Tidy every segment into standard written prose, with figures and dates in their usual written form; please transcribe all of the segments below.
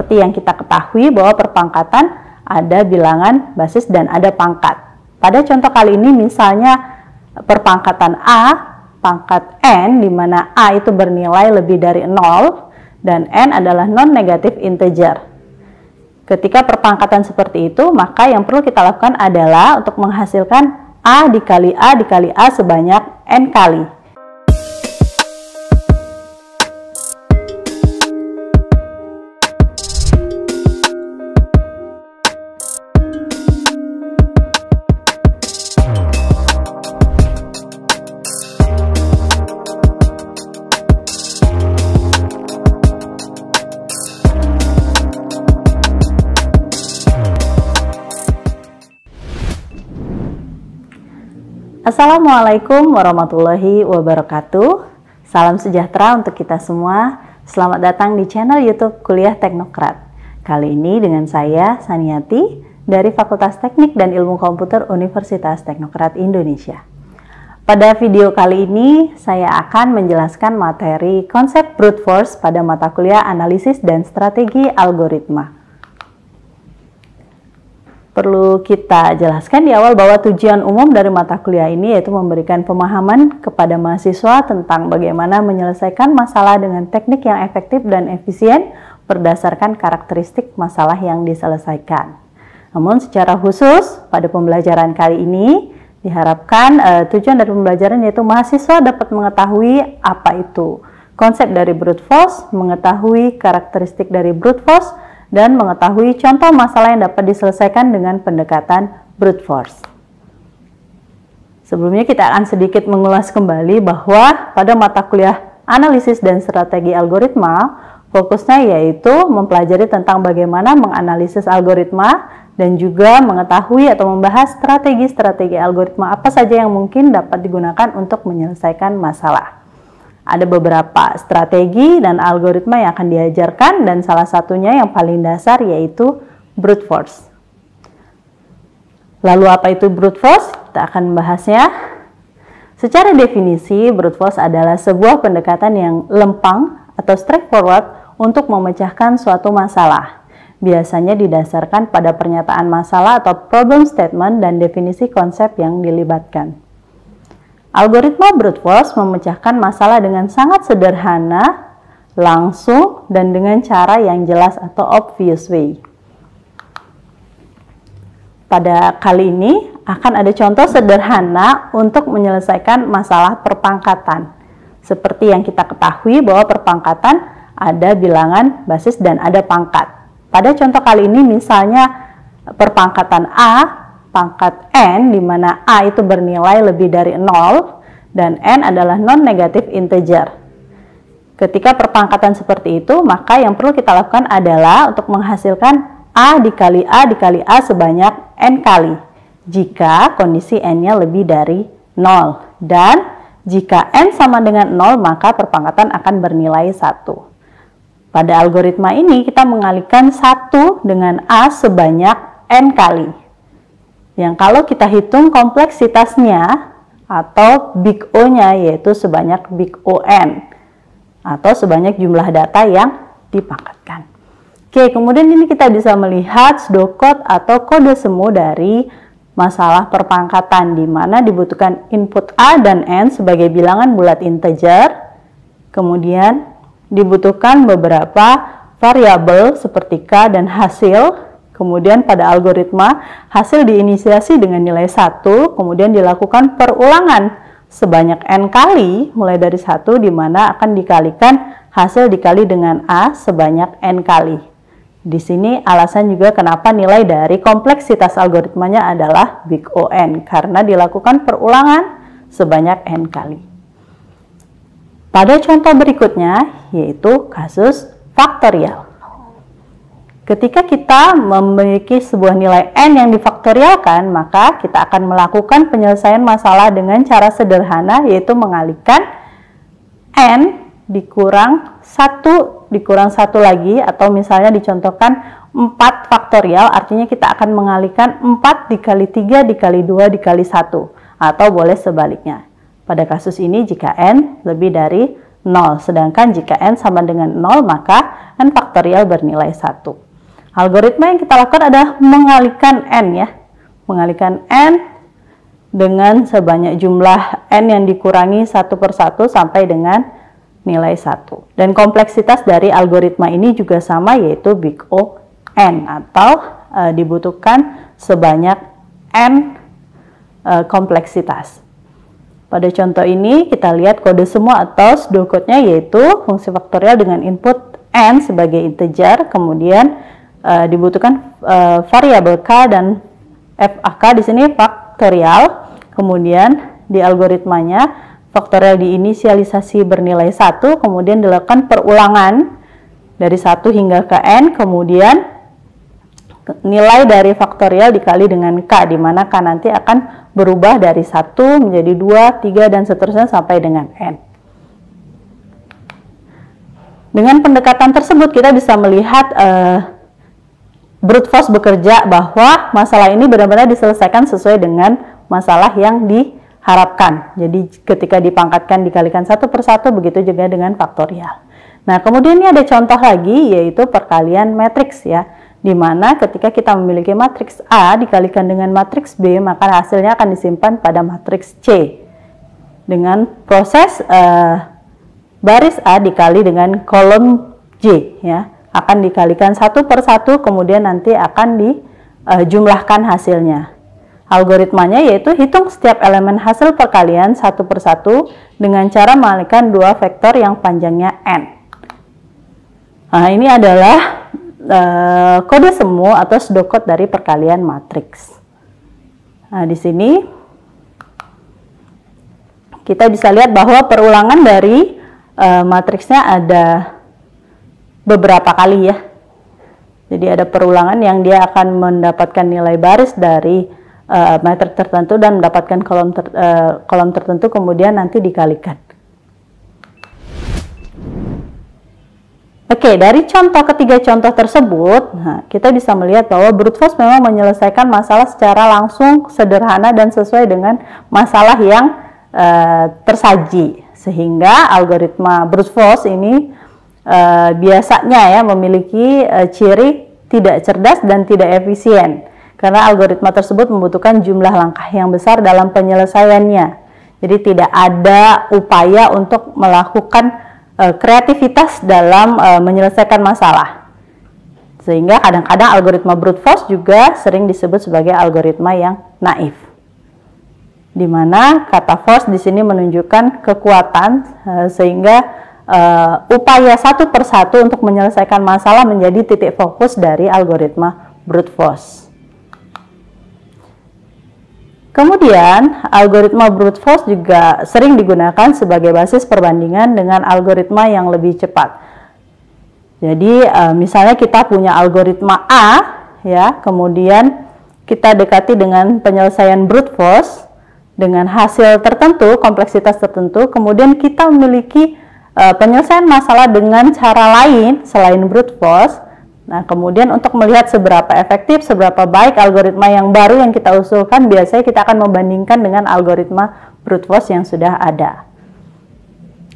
seperti yang kita ketahui bahwa perpangkatan ada bilangan basis dan ada pangkat. Pada contoh kali ini misalnya perpangkatan A, pangkat N, di mana A itu bernilai lebih dari 0 dan N adalah non-negatif integer. Ketika perpangkatan seperti itu, maka yang perlu kita lakukan adalah untuk menghasilkan A dikali A sebanyak N kali. Assalamualaikum warahmatullahi wabarakatuh. Salam sejahtera untuk kita semua. Selamat datang di channel YouTube Kuliah Teknokrat. Kali ini dengan saya Saniati dari Fakultas Teknik dan Ilmu Komputer Universitas Teknokrat Indonesia. Pada video kali ini saya akan menjelaskan materi konsep brute force pada mata kuliah analisis dan strategi algoritma. Perlu kita jelaskan di awal bahwa tujuan umum dari mata kuliah ini yaitu memberikan pemahaman kepada mahasiswa tentang bagaimana menyelesaikan masalah dengan teknik yang efektif dan efisien berdasarkan karakteristik masalah yang diselesaikan. Namun secara khusus pada pembelajaran kali ini diharapkan tujuan dari pembelajaran yaitu mahasiswa dapat mengetahui apa itu konsep dari brute force, mengetahui karakteristik dari brute force, dan mengetahui contoh masalah yang dapat diselesaikan dengan pendekatan brute force. Sebelumnya kita akan sedikit mengulas kembali bahwa pada mata kuliah analisis dan strategi algoritma, fokusnya yaitu mempelajari tentang bagaimana menganalisis algoritma dan juga mengetahui atau membahas strategi-strategi algoritma apa saja yang mungkin dapat digunakan untuk menyelesaikan masalah. Ada beberapa strategi dan algoritma yang akan diajarkan dan salah satunya yang paling dasar yaitu brute force. Lalu apa itu brute force? Kita akan membahasnya. Secara definisi, brute force adalah sebuah pendekatan yang lempang atau straightforward untuk memecahkan suatu masalah. Biasanya didasarkan pada pernyataan masalah atau problem statement dan definisi konsep yang dilibatkan. Algoritma brute force memecahkan masalah dengan sangat sederhana, langsung, dan dengan cara yang jelas atau obvious way. Pada kali ini akan ada contoh sederhana untuk menyelesaikan masalah perpangkatan. Seperti yang kita ketahui bahwa perpangkatan ada bilangan basis dan ada pangkat. Pada contoh kali ini misalnya perpangkatan A, pangkat N, di mana A itu bernilai lebih dari 0 dan N adalah non-negatif integer. Ketika perpangkatan seperti itu, maka yang perlu kita lakukan adalah untuk menghasilkan A dikali A sebanyak N kali jika kondisi N-nya lebih dari 0, dan jika N sama dengan 0 maka perpangkatan akan bernilai 1. Pada algoritma ini kita mengalihkan 1 dengan A sebanyak N kali, yang kalau kita hitung kompleksitasnya atau big O-nya yaitu sebanyak big O(n) atau sebanyak jumlah data yang dipangkatkan. Oke, kemudian ini kita bisa melihat pseudocode atau kode semu dari masalah perpangkatan di mana dibutuhkan input A dan N sebagai bilangan bulat integer, kemudian dibutuhkan beberapa variabel seperti K dan hasil. Kemudian pada algoritma, hasil diinisiasi dengan nilai 1, kemudian dilakukan perulangan sebanyak N kali, mulai dari 1, di mana akan dikalikan hasil dikali dengan A sebanyak N kali. Di sini alasan juga kenapa nilai dari kompleksitas algoritmanya adalah big O(n), karena dilakukan perulangan sebanyak N kali. Pada contoh berikutnya, yaitu kasus faktorial. Ketika kita memiliki sebuah nilai N yang difaktorialkan, maka kita akan melakukan penyelesaian masalah dengan cara sederhana, yaitu mengalihkan N dikurang 1 lagi, atau misalnya dicontohkan 4 faktorial, artinya kita akan mengalihkan 4 dikali 3 dikali 2 dikali 1, atau boleh sebaliknya. Pada kasus ini jika N lebih dari 0, sedangkan jika N sama dengan 0 maka N faktorial faktorial bernilai 1. Algoritma yang kita lakukan adalah mengalihkan n ya. Mengalihkan n dengan sebanyak jumlah n yang dikurangi satu per satu sampai dengan nilai 1. Dan kompleksitas dari algoritma ini juga sama, yaitu big O n, atau dibutuhkan sebanyak n kompleksitas. Pada contoh ini kita lihat kode semua atau pseudocode-nya, yaitu fungsi faktorial dengan input n sebagai integer, kemudian dibutuhkan variabel k dan FAK di sini faktorial, kemudian di algoritmanya faktorial diinisialisasi bernilai 1, kemudian dilakukan perulangan dari 1 hingga ke n, kemudian nilai dari faktorial dikali dengan k, di mana k nanti akan berubah dari 1 menjadi 2, 3, dan seterusnya sampai dengan n. Dengan pendekatan tersebut kita bisa melihat brute force bekerja, bahwa masalah ini benar-benar diselesaikan sesuai dengan masalah yang diharapkan. Jadi ketika dipangkatkan dikalikan satu per satu, begitu juga dengan faktorial. Nah, kemudian ini ada contoh lagi, yaitu perkalian matriks ya, di mana ketika kita memiliki matriks A dikalikan dengan matriks B, maka hasilnya akan disimpan pada matriks C dengan proses baris A dikali dengan kolom J ya, akan dikalikan satu per satu, kemudian nanti akan dijumlahkan hasilnya. Algoritmanya yaitu hitung setiap elemen hasil perkalian satu per satu dengan cara mengalihkan dua vektor yang panjangnya n. Nah, ini adalah kode semu atau pseudocode dari perkalian matriks. Nah, di sini kita bisa lihat bahwa perulangan dari matriksnya ada beberapa kali ya. Jadi ada perulangan yang dia akan mendapatkan nilai baris dari matriks tertentu dan mendapatkan kolom tertentu, kemudian nanti dikalikan. Oke, dari ketiga contoh tersebut, kita bisa melihat bahwa brute force memang menyelesaikan masalah secara langsung, sederhana, dan sesuai dengan masalah yang tersaji. Sehingga algoritma brute force ini biasanya ya memiliki ciri tidak cerdas dan tidak efisien, karena algoritma tersebut membutuhkan jumlah langkah yang besar dalam penyelesaiannya. Jadi tidak ada upaya untuk melakukan kreativitas dalam menyelesaikan masalah. Sehingga kadang-kadang algoritma brute force juga sering disebut sebagai algoritma yang naif, di mana kata force di sini menunjukkan kekuatan, sehingga upaya satu per satu untuk menyelesaikan masalah menjadi titik fokus dari algoritma brute force. Kemudian, algoritma brute force juga sering digunakan sebagai basis perbandingan dengan algoritma yang lebih cepat. Jadi, misalnya kita punya algoritma A, ya, kemudian kita dekati dengan penyelesaian brute force dengan hasil tertentu, kompleksitas tertentu, kemudian kita memiliki penyelesaian masalah dengan cara lain selain brute force. Nah, kemudian untuk melihat seberapa efektif, seberapa baik algoritma yang baru yang kita usulkan, biasanya kita akan membandingkan dengan algoritma brute force yang sudah ada.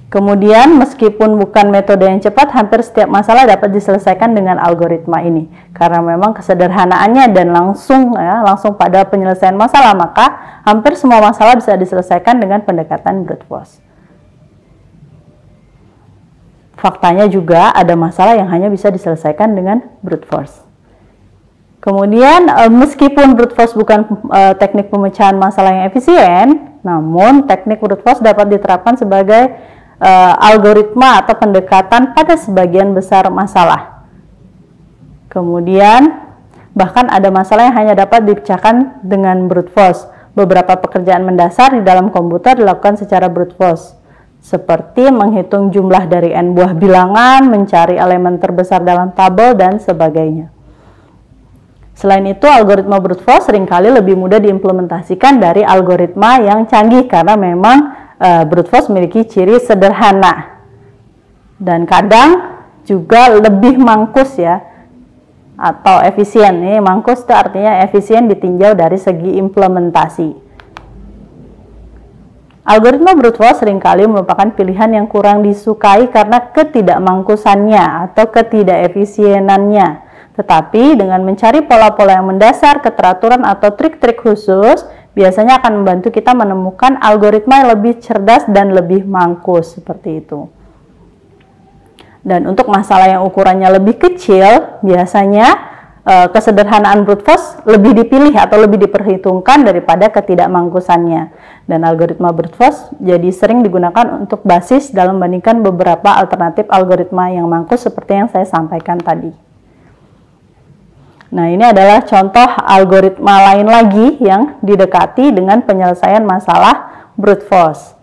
Kemudian, meskipun bukan metode yang cepat, hampir setiap masalah dapat diselesaikan dengan algoritma ini. Karena memang kesederhanaannya dan langsung pada penyelesaian masalah, maka hampir semua masalah bisa diselesaikan dengan pendekatan brute force. Faktanya juga ada masalah yang hanya bisa diselesaikan dengan brute force. Kemudian meskipun brute force bukan teknik pemecahan masalah yang efisien, namun teknik brute force dapat diterapkan sebagai algoritma atau pendekatan pada sebagian besar masalah. Kemudian bahkan ada masalah yang hanya dapat dipecahkan dengan brute force. Beberapa pekerjaan mendasar di dalam komputer dilakukan secara brute force, seperti menghitung jumlah dari n buah bilangan, mencari elemen terbesar dalam tabel, dan sebagainya. Selain itu, algoritma brute force seringkali lebih mudah diimplementasikan dari algoritma yang canggih, karena memang brute force memiliki ciri sederhana dan kadang juga lebih mangkus ya, atau efisien. Nih, mangkus itu artinya efisien ditinjau dari segi implementasi. Algoritma brute force seringkali merupakan pilihan yang kurang disukai karena ketidakmangkusannya atau ketidakefisienannya. Tetapi dengan mencari pola-pola yang mendasar, keteraturan atau trik-trik khusus, biasanya akan membantu kita menemukan algoritma yang lebih cerdas dan lebih mangkus seperti itu. Dan untuk masalah yang ukurannya lebih kecil, biasanya kesederhanaan brute force lebih dipilih atau lebih diperhitungkan daripada ketidakmangkusannya. Dan algoritma brute force jadi sering digunakan untuk basis dalam membandingkan beberapa alternatif algoritma yang mangkus seperti yang saya sampaikan tadi. Nah, ini adalah contoh algoritma lain lagi yang didekati dengan penyelesaian masalah brute force.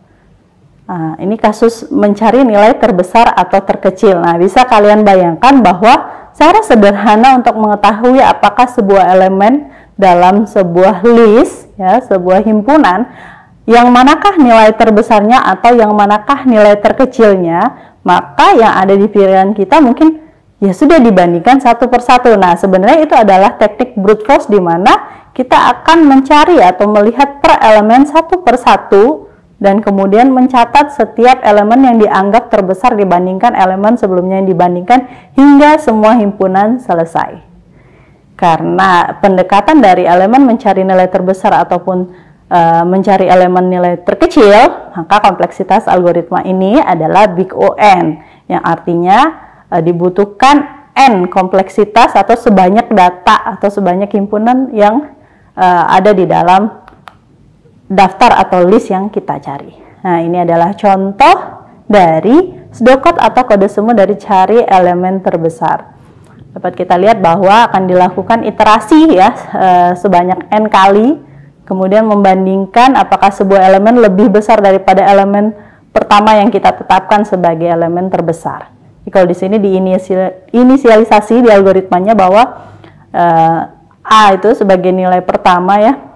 Nah, ini kasus mencari nilai terbesar atau terkecil. Nah, bisa kalian bayangkan bahwa cara sederhana untuk mengetahui apakah sebuah elemen dalam sebuah list, ya, sebuah himpunan, yang manakah nilai terbesarnya atau yang manakah nilai terkecilnya, maka yang ada di pilihan kita mungkin ya sudah dibandingkan satu persatu. Nah, sebenarnya itu adalah teknik brute force di mana kita akan mencari atau melihat per elemen satu persatu dan kemudian mencatat setiap elemen yang dianggap terbesar dibandingkan elemen sebelumnya yang dibandingkan hingga semua himpunan selesai. Karena pendekatan dari elemen mencari nilai terbesar ataupun mencari elemen nilai terkecil, maka kompleksitas algoritma ini adalah big O N, yang artinya dibutuhkan N kompleksitas atau sebanyak data atau sebanyak himpunan yang ada di dalam daftar atau list yang kita cari. Nah, ini adalah contoh dari pseudocode atau kode semu dari cari elemen terbesar. Dapat kita lihat bahwa akan dilakukan iterasi ya sebanyak n kali, kemudian membandingkan apakah sebuah elemen lebih besar daripada elemen pertama yang kita tetapkan sebagai elemen terbesar. Jadi, kalau di sini diinisialisasi di algoritmanya bahwa A itu sebagai nilai pertama ya.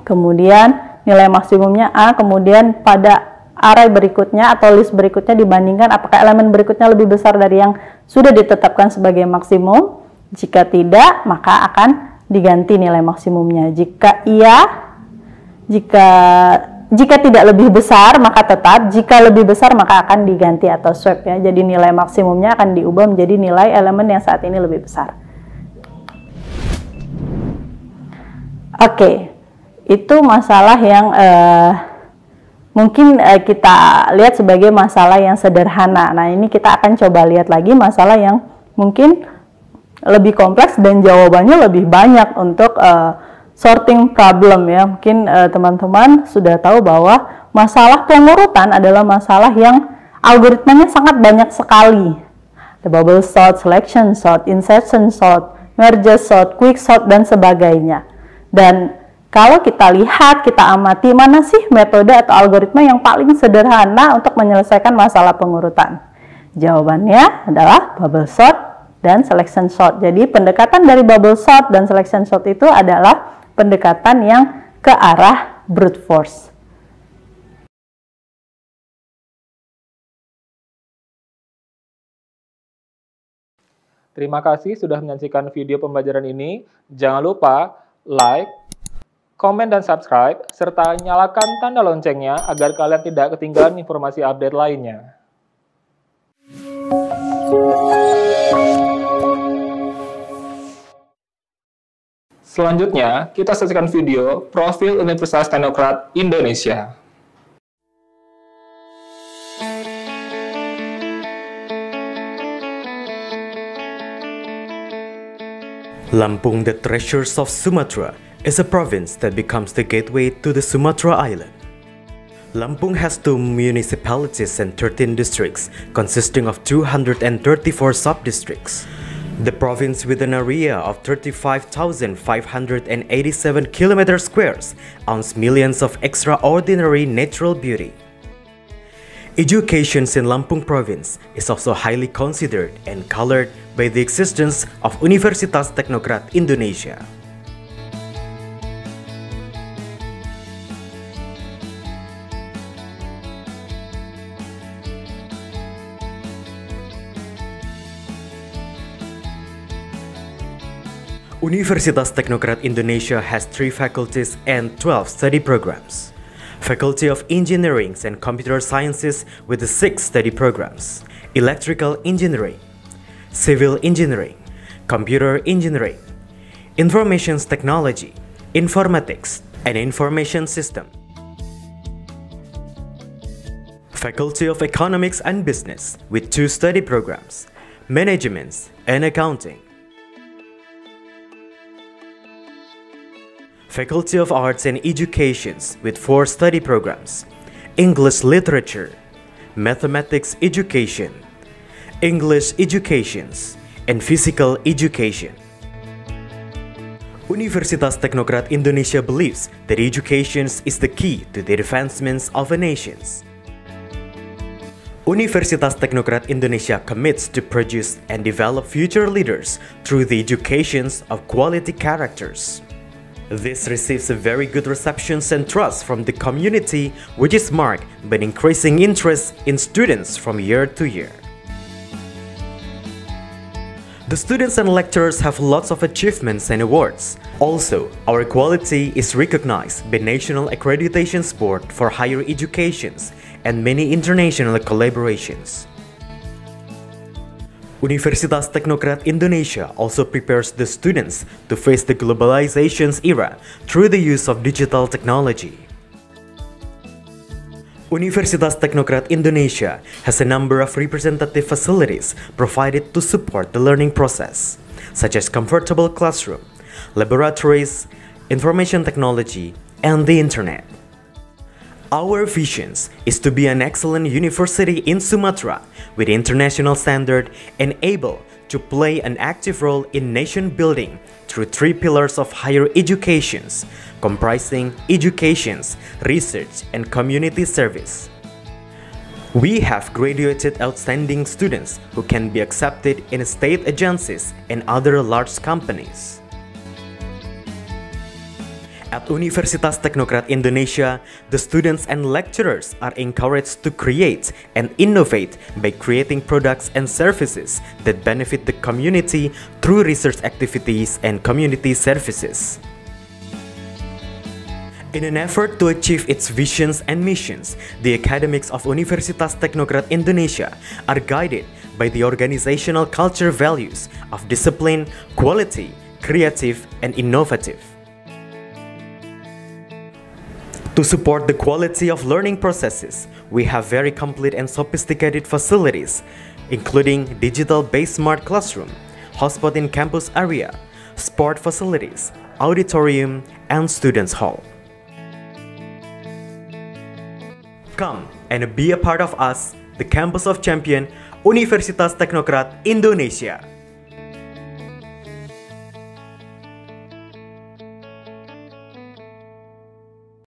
Kemudian nilai maksimumnya A, kemudian pada array berikutnya atau list berikutnya dibandingkan apakah elemen berikutnya lebih besar dari yang sudah ditetapkan sebagai maksimum. Jika tidak, maka akan diganti nilai maksimumnya. Jika iya, jika tidak lebih besar maka tetap, jika lebih besar maka akan diganti atau swap ya. Jadi nilai maksimumnya akan diubah menjadi nilai elemen yang saat ini lebih besar. Oke. Itu masalah yang mungkin kita lihat sebagai masalah yang sederhana. Nah, ini kita akan coba lihat lagi masalah yang mungkin lebih kompleks dan jawabannya lebih banyak untuk sorting problem ya. Mungkin teman-teman sudah tahu bahwa masalah pengurutan adalah masalah yang algoritmanya sangat banyak sekali. The bubble sort, selection sort, insertion sort, merge sort, quick sort, dan sebagainya. Dan kalau kita lihat, kita amati mana sih metode atau algoritma yang paling sederhana untuk menyelesaikan masalah pengurutan? Jawabannya adalah bubble sort dan selection sort. Jadi pendekatan dari bubble sort dan selection sort itu adalah pendekatan yang ke arah brute force. Terima kasih sudah menyaksikan video pembelajaran ini. Jangan lupa like, komen dan subscribe, serta nyalakan tanda loncengnya agar kalian tidak ketinggalan informasi update lainnya. Selanjutnya, kita saksikan video Profil Universitas Teknokrat Indonesia. Lampung, the Treasures of Sumatra, is a province that becomes the gateway to the Sumatra Island. Lampung has 2 municipalities and 13 districts, consisting of 234 sub-districts. The province, with an area of 35,587 km squares, owns millions of extraordinary natural beauty. Education in Lampung province is also highly considered and colored by the existence of Universitas Teknokrat Indonesia. Universitas Teknokrat Indonesia has 3 faculties and 12 study programs. Faculty of Engineering and Computer Sciences with the 6 study programs: Electrical Engineering, Civil Engineering, Computer Engineering, Information Technology, Informatics, and Information System. Faculty of Economics and Business with 2 study programs: Management and Accounting. Faculty of Arts and Education with 4 study programs: English Literature, Mathematics Education, English Education, and Physical Education. Universitas Teknokrat Indonesia believes that education is the key to the advancement of a nation. Universitas Teknokrat Indonesia commits to produce and develop future leaders through the education of quality characters. This receives a very good reception and trust from the community, which is marked by an increasing interest in students from year to year. The students and lecturers have lots of achievements and awards. Also, our quality is recognized by National Accreditation Board for Higher Education and many international collaborations. Universitas Teknokrat Indonesia also prepares the students to face the globalization's era through the use of digital technology. Universitas Teknokrat Indonesia has a number of representative facilities provided to support the learning process, such as comfortable classroom, laboratories, information technology, and the internet. Our vision is to be an excellent university in Sumatra with international standard and able to play an active role in nation building through 3 pillars of higher education, comprising education, research, and community service. We have graduated outstanding students who can be accepted in state agencies and other large companies. At Universitas Teknokrat Indonesia, the students and lecturers are encouraged to create and innovate by creating products and services that benefit the community through research activities and community services. In an effort to achieve its visions and missions, the academics of Universitas Teknokrat Indonesia are guided by the organizational culture values of discipline, quality, creative, and innovative. To support the quality of learning processes, we have very complete and sophisticated facilities, including digital-based smart classroom, hotspot in campus area, sport facilities, auditorium, and students' hall. Come and be a part of us, the Campus of Champion, Universitas Teknokrat Indonesia.